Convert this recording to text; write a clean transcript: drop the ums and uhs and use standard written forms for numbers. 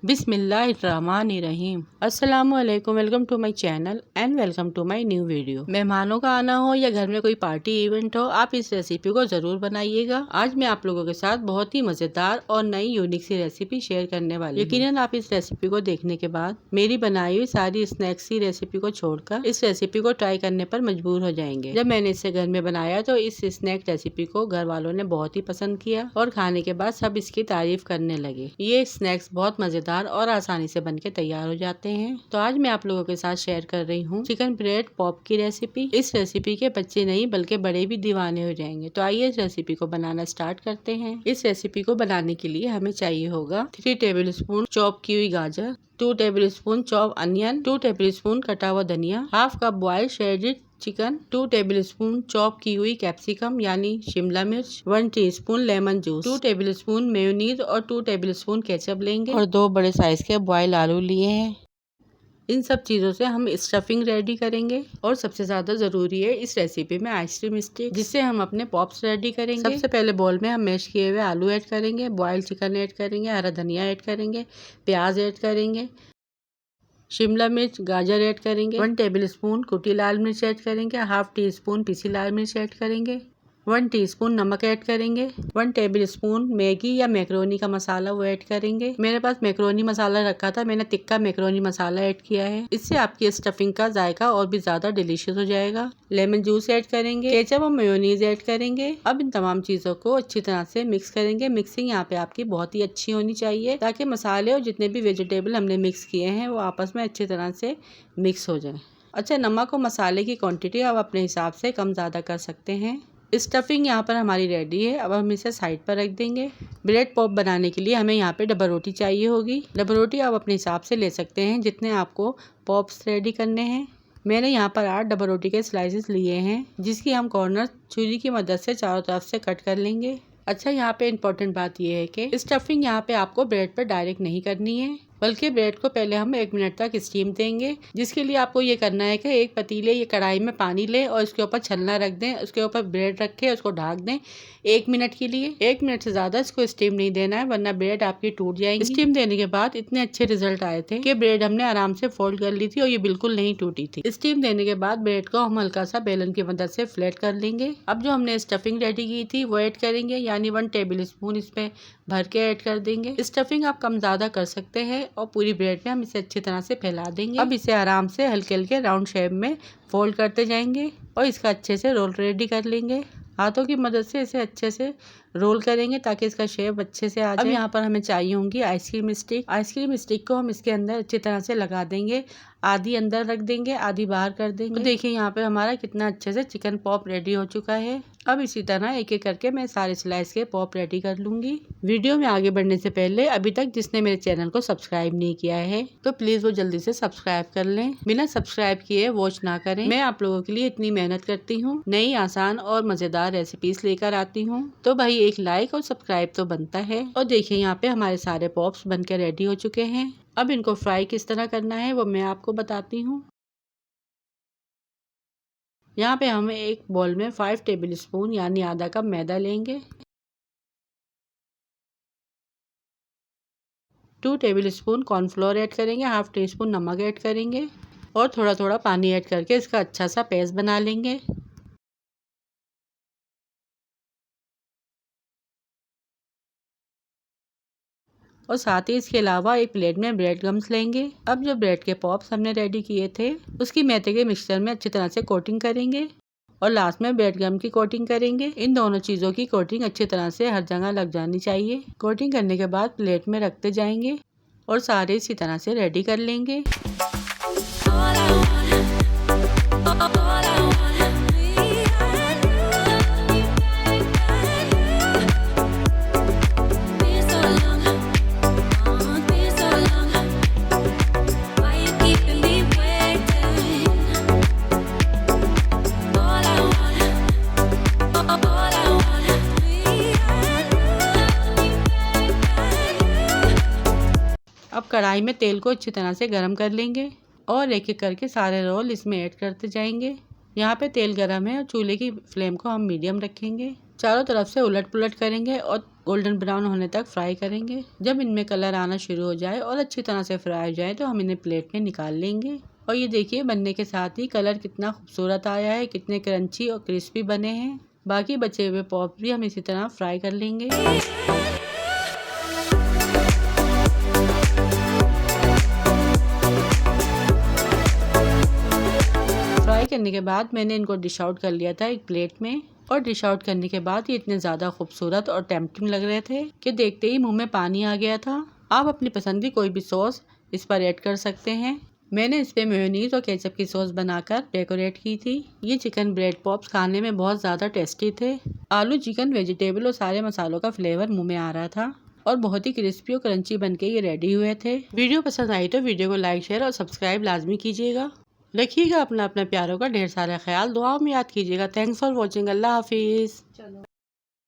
बिस्मिल्लाहिर्रहमानिर्रहीम। अस्सलामुअलैकुम। Welcome to my channel and welcome to my new video. मेहमानों का आना हो या घर में कोई पार्टी इवेंट हो, आप इस रेसिपी को जरूर बनाइएगा। आज मैं आप लोगों के साथ बहुत ही मजेदार और नई यूनिक सी रेसिपी शेयर करने वाली हूँ। यकीनन आप इस रेसिपी को देखने के बाद मेरी बनाई हुई सारी स्नैक्स की रेसिपी को छोड़कर इस रेसिपी को ट्राई करने पर मजबूर हो जाएंगे। जब मैंने इसे घर में बनाया तो इस स्नैक रेसिपी को घर वालों ने बहुत ही पसंद किया और खाने के बाद सब इसकी तारीफ करने लगे। ये स्नैक्स बहुत मजेदार और आसानी से बनके तैयार हो जाते हैं। तो आज मैं आप लोगों के साथ शेयर कर रही हूँ चिकन ब्रेड पॉप की रेसिपी। इस रेसिपी के बच्चे नहीं बल्कि बड़े भी दीवाने हो जाएंगे। तो आइए इस रेसिपी को बनाना स्टार्ट करते हैं। इस रेसिपी को बनाने के लिए हमें चाहिए होगा 3 टेबलस्पून चॉप की हुई गाजर, 2 टेबलस्पून चॉप अनियन, 2 टेबलस्पून कटा हुआ धनिया, half cup boiled shredded chicken, 2 tablespoon chop की हुई कैप्सिकम यानी शिमला मिर्च, 1 teaspoon lemon juice, 2 tablespoon mayonnaise और 2 टेबलस्पून केचप लेंगे और 2 बड़े साइज के बॉइल्ड आलू लिए हैं। इन सब चीज़ों से हम स्टफिंग रेडी करेंगे और सबसे ज़्यादा ज़रूरी है इस रेसिपी में आइसक्रीम स्टिक, जिससे हम अपने पॉप्स रेडी करेंगे। सबसे पहले बोल में हम मैश किए हुए आलू ऐड करेंगे, बॉइल्ड चिकन ऐड करेंगे, हरा धनिया ऐड करेंगे, प्याज ऐड करेंगे, शिमला मिर्च, गाजर ऐड करेंगे, 1 टेबलस्पून कुटी लाल मिर्च ऐड करेंगे, हाफ टी स्पून पिसी लाल मिर्च ऐड करेंगे, 1 टीस्पून नमक ऐड करेंगे, 1 टेबलस्पून मैगी या मैक्रोनी का मसाला वो ऐड करेंगे। मेरे पास मैक्रोनी मसाला रखा था, मैंने तिक्का मैक्रोनी मसाला ऐड किया है। इससे आपकी स्टफिंग का जायका और भी ज्यादा डिलीशियस हो जाएगा। लेमन जूस ऐड करेंगे, केचप और मेयोनीज ऐड करेंगे। अब इन तमाम चीजों को अच्छी तरह से मिक्स करेंगे। मिक्सिंग यहाँ पे आपकी बहुत ही अच्छी होनी चाहिए ताकि मसाले और जितने भी वेजिटेबल हमने मिक्स किए हैं वो आपस में अच्छी तरह से मिक्स हो जाए। अच्छा, नमक और मसाले की क्वांटिटी आप अपने हिसाब से कम ज़्यादा कर सकते हैं। स्टफिंग यहाँ पर हमारी रेडी है। अब हम इसे साइड पर रख देंगे। ब्रेड पॉप बनाने के लिए हमें यहाँ पे डबल रोटी चाहिए होगी। डबल रोटी आप अपने हिसाब से ले सकते हैं जितने आपको पॉप्स रेडी करने हैं। मैंने यहाँ पर 8 डबल रोटी के स्लाइसेस लिए हैं, जिसकी हम कॉर्नर छुरी की मदद से चारों तरफ से कट कर लेंगे। अच्छा, यहाँ पे इम्पोर्टेंट बात यह है कि स्टफिंग यहाँ पे आपको ब्रेड पर डायरेक्ट नहीं करनी है, बल्कि ब्रेड को पहले हम 1 मिनट तक स्टीम देंगे। जिसके लिए आपको ये करना है कि एक पतीले या कढ़ाई में पानी लें और इसके ऊपर छलना रख दें, उसके ऊपर ब्रेड रख के उसको ढक दें 1 मिनट के लिए। 1 मिनट से ज्यादा इसको स्टीम नहीं देना है, वरना ब्रेड आपकी टूट जाएगी। स्टीम देने के बाद इतने अच्छे रिजल्ट आए थे कि ब्रेड हमने आराम से फोल्ड कर ली थी और ये बिल्कुल नहीं टूटी थी। स्टीम देने के बाद ब्रेड को हम हल्का सा बेलन की मदद से फ्लैट कर लेंगे। अब जो हमने स्टफिंग रेडी की थी वो ऐड करेंगे, यानी 1 टेबलस्पून इसमें भर के ऐड कर देंगे। स्टफिंग आप कम ज्यादा कर सकते हैं और पूरी ब्रेड में हम इसे अच्छी तरह से फैला देंगे। अब इसे आराम से हल्के हल्के राउंड शेप में फोल्ड करते जाएंगे और इसका अच्छे से रोल रेडी कर लेंगे। हाथों की मदद से इसे अच्छे से रोल करेंगे ताकि इसका शेप अच्छे से आ जाए। अब यहाँ पर हमें चाहिए होंगी आइसक्रीम स्टिक। आइसक्रीम स्टिक को हम इसके अंदर अच्छी तरह से लगा देंगे, आधी अंदर रख देंगे, आधी बाहर कर देंगे। तो देखिए यहाँ पे हमारा कितना अच्छे से चिकन पॉप रेडी हो चुका है। अब इसी तरह एक एक करके मैं सारे स्लाइस के पॉप रेडी कर लूंगी। वीडियो में आगे बढ़ने से पहले अभी तक जिसने मेरे चैनल को सब्सक्राइब नहीं किया है तो प्लीज वो जल्दी से सब्सक्राइब कर लें। बिना सब्सक्राइब किए वॉच ना करें। मैं आप लोगों के लिए इतनी मेहनत करती हूँ, नई आसान और मजेदार रेसिपीज लेकर आती हूँ, तो भाई एक लाइक और सब्सक्राइब तो बनता है। और देखिए यहाँ पे हमारे सारे पॉप्स बनकर रेडी हो चुके हैं। अब इनको फ्राई किस तरह करना है वो मैं आपको बताती हूँ। यहाँ पे हम एक बोल में 5 टेबलस्पून यानी आधा कप मैदा लेंगे, 2 टेबलस्पून कॉर्नफ्लोर ऐड करेंगे, हाफ टी स्पून नमक ऐड करेंगे और थोड़ा थोड़ा पानी ऐड करके इसका अच्छा सा पेस्ट बना लेंगे। और साथ ही इसके अलावा एक प्लेट में ब्रेड गम्स लेंगे। अब जो ब्रेड के पॉप्स हमने रेडी किए थे उसकी मैदे के मिक्सचर में अच्छी तरह से कोटिंग करेंगे और लास्ट में ब्रेड गम की कोटिंग करेंगे। इन दोनों चीज़ों की कोटिंग अच्छी तरह से हर जगह लग जानी चाहिए। कोटिंग करने के बाद प्लेट में रखते जाएंगे और सारे इसी तरह से रेडी कर लेंगे। अब कढ़ाई में तेल को अच्छी तरह से गरम कर लेंगे और एक एक करके सारे रोल इसमें ऐड करते जाएंगे। यहाँ पे तेल गरम है और चूल्हे की फ्लेम को हम मीडियम रखेंगे। चारों तरफ से उलट पुलट करेंगे और गोल्डन ब्राउन होने तक फ्राई करेंगे। जब इनमें कलर आना शुरू हो जाए और अच्छी तरह से फ्राई हो जाए तो हम इन्हें प्लेट में निकाल लेंगे। और ये देखिए बनने के साथ ही कलर कितना खूबसूरत आया है, कितने क्रंची और क्रिस्पी बने हैं। बाकी बचे हुए पॉप भी हम इसी तरह फ्राई कर लेंगे। फ्राई करने के बाद मैंने इनको डिश आउट कर लिया था एक प्लेट में। और डिश आउट करने के बाद ये इतने ज़्यादा खूबसूरत और टेम्पटिंग लग रहे थे कि देखते ही मुंह में पानी आ गया था। आप अपनी पसंद की कोई भी सॉस इस पर ऐड कर सकते हैं। मैंने इस पे मेयोनीज और केचप की सॉस बनाकर डेकोरेट की थी। ये चिकन ब्रेड पॉप्स खाने में बहुत ज़्यादा टेस्टी थे। आलू, चिकन, वेजिटेबल और सारे मसालों का फ्लेवर मुँह में आ रहा था और बहुत ही क्रिस्पी और क्रंची बनके ये रेडी हुए थे। वीडियो पसंद आई तो वीडियो को लाइक, शेयर और सब्सक्राइब लाजमी कीजिएगा। रखिएगा अपना प्यारों का ढेर सारा ख्याल, दुआओं में याद कीजिएगा। Thanks for watching. अल्लाह हाफिज़।